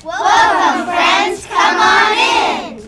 Welcome, friends. Come on in.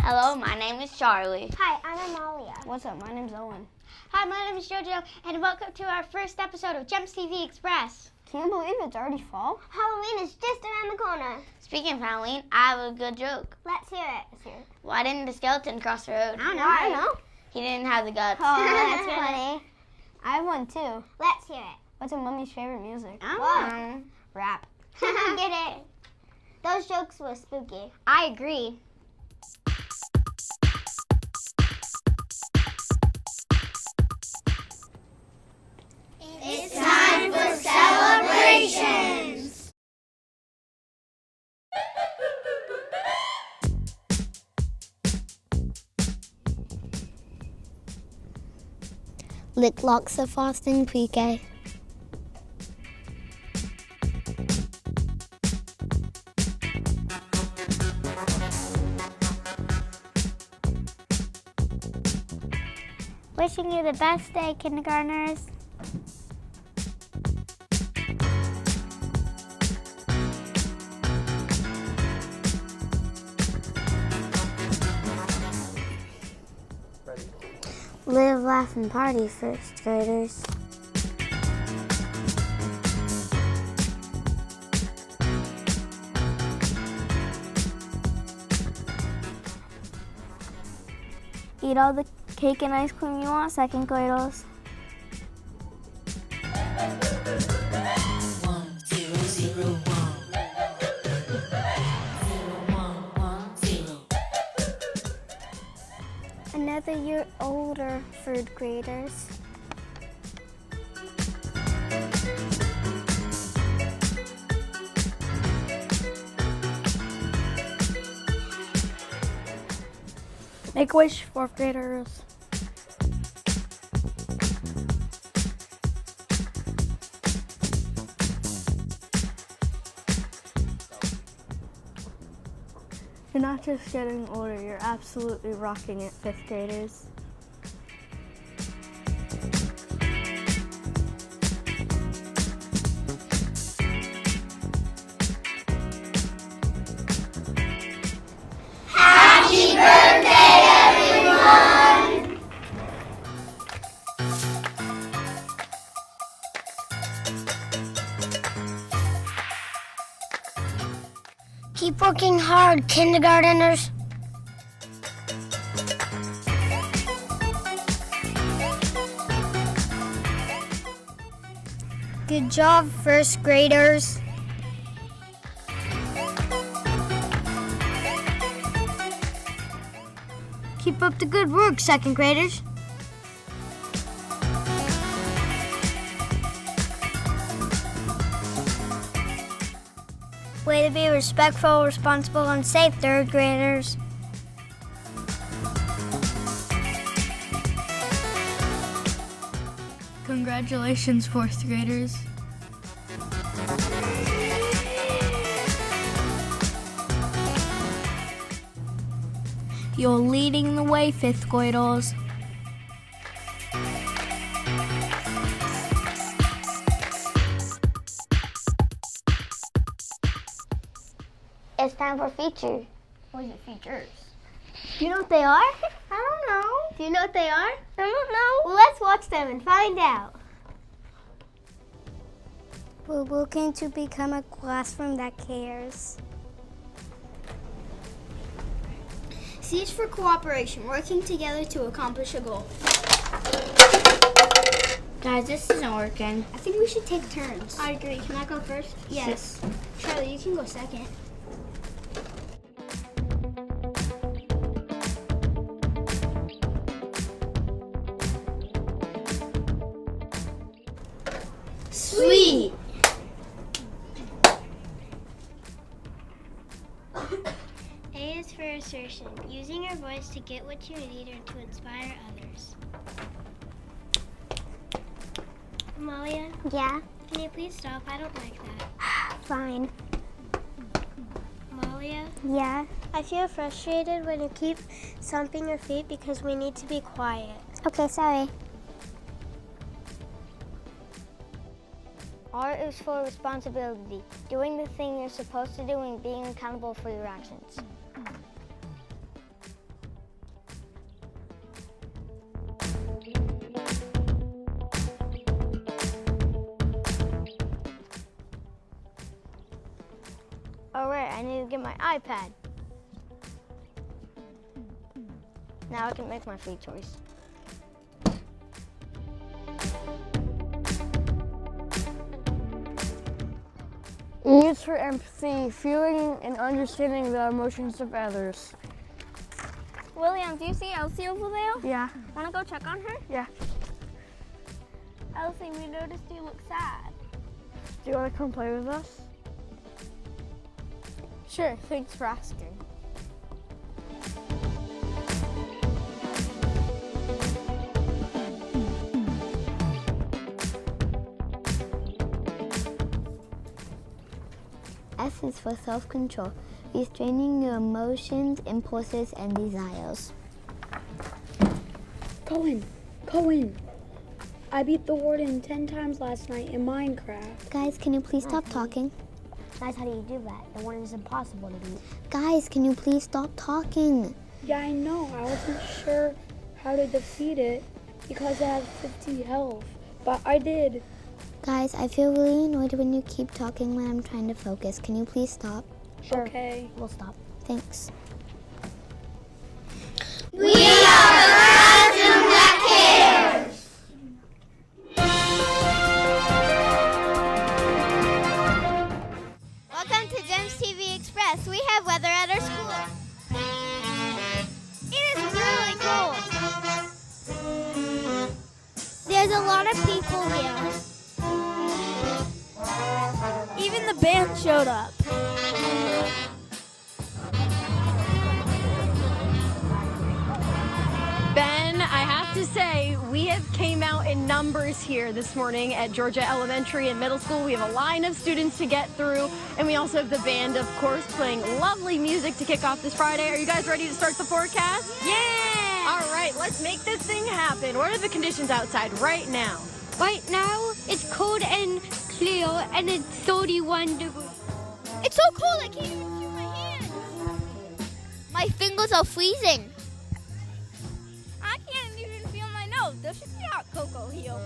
Hello, my name is Charlie. Hi, I'm Amalia. What's up? My name's Owen. Hi, my name is JoJo, and welcome to our first episode of Gems TV Express. Can't believe it's already fall. Halloween is just around the corner. Speaking of Halloween, I have a good joke. Let's hear it. Why didn't the skeleton cross the road? I don't know. He didn't have the guts. Oh, that's funny. I have one too. Let's hear it. What's a mummy's favorite music? Rap. Get it. Those jokes were spooky. I agree. It's time for celebrations. Lick locks of frosting pre-K. Wishing you the best day, kindergartners. Live, laugh, and party, first graders. Eat all the cake and ice cream you want, second graders. Another year older, third graders. Make a wish, fourth graders. You're not just getting older, you're absolutely rocking it, fifth graders. Happy birthday, everyone! Keep working hard, kindergarteners. Good job, first graders. Keep up the good work, second graders. Way to be respectful, responsible, and safe, third graders. Congratulations, fourth graders. You're leading the way, fifth graders. it's time for feature. What is it, features? Do you know what they are? I don't know. Do you know what they are? I don't know. Well, let's watch them and find out. We're working to become a classroom that cares. C is for cooperation, working together to accomplish a goal. Guys, this isn't working. I think we should take turns. I agree. Can I go first? Yes. Charlie, you can go second. Sweet. A is for assertion, using your voice to get what you need or to inspire others. Amalia, Yeah. can you please stop? I don't like that. Fine. Amalia, Yeah. I feel frustrated when you keep stomping your feet because we need to be quiet. Okay, sorry. R is for responsibility, doing the thing you're supposed to do and being accountable for your actions. All right, I need to get my iPad. Now I can make my free choice. E is for empathy, feeling and understanding the emotions of others. William, do you see Elsie over there? Yeah. Want to go check on her? Yeah. Elsie, we noticed you look sad. Do you want to come play with us? Sure, thanks for asking. S is for self-control, restraining your emotions, impulses, and desires. Cohen, I beat the warden 10 times last night in Minecraft. Guys, can you please stop talking? Guys, how do you do that? The one is impossible to beat. Guys, can you please stop talking? Yeah, I know. I wasn't sure how to defeat it because it has 50 health, but I did. Guys, I feel really annoyed when you keep talking when I'm trying to focus. Can you please stop? Sure. Okay. We'll stop. Thanks. We are the classroom that cares. Welcome to Gems TV Express. We have weather at our school. It is really cold. There's a lot of people here. Even the band showed up. Ben, I have to say, we have came out in numbers here this morning at Georgia Elementary and Middle School. We have a line of students to get through, and we also have the band, of course, playing lovely music to kick off this Friday. Are you guys ready to start the forecast? Yeah! All right, let's make this thing happen. What are the conditions outside right now? Right now, it's cold and clear, and it's 31 degrees. It's so cold I can't even feel my hands. My fingers are freezing. I can't even feel my nose. There should be hot cocoa here.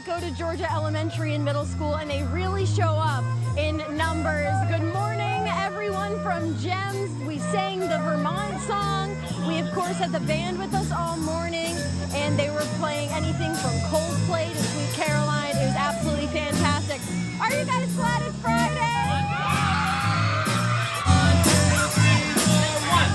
Go to Georgia Elementary and Middle School, and they really show up in numbers. Good morning, everyone from GEMS. We sang the Vermont song. We, of course, had the band with us all morning, and they were playing anything from Coldplay to Sweet Caroline. It was absolutely fantastic. Are you guys glad it's Friday? 1, 2, 3, 4, 1.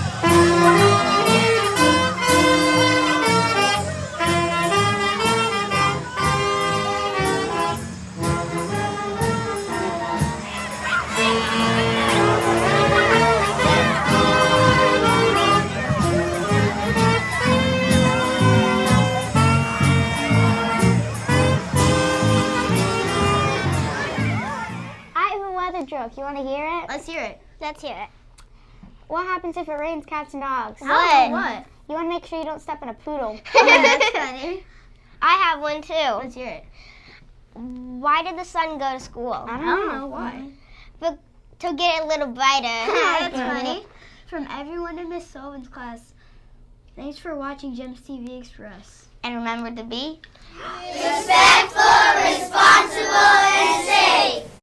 Joke. You want to hear it? Let's hear it. Let's hear it. What happens if it rains cats and dogs? What? You want to make sure you don't step in a poodle. That's funny. I have one too. Let's hear it. Why did the sun go to school? I don't know why. But to get a little brighter. That's funny. From everyone in Miss Sullivan's class, thanks for watching Gems TV Express. And remember to be respectful, responsible, and safe.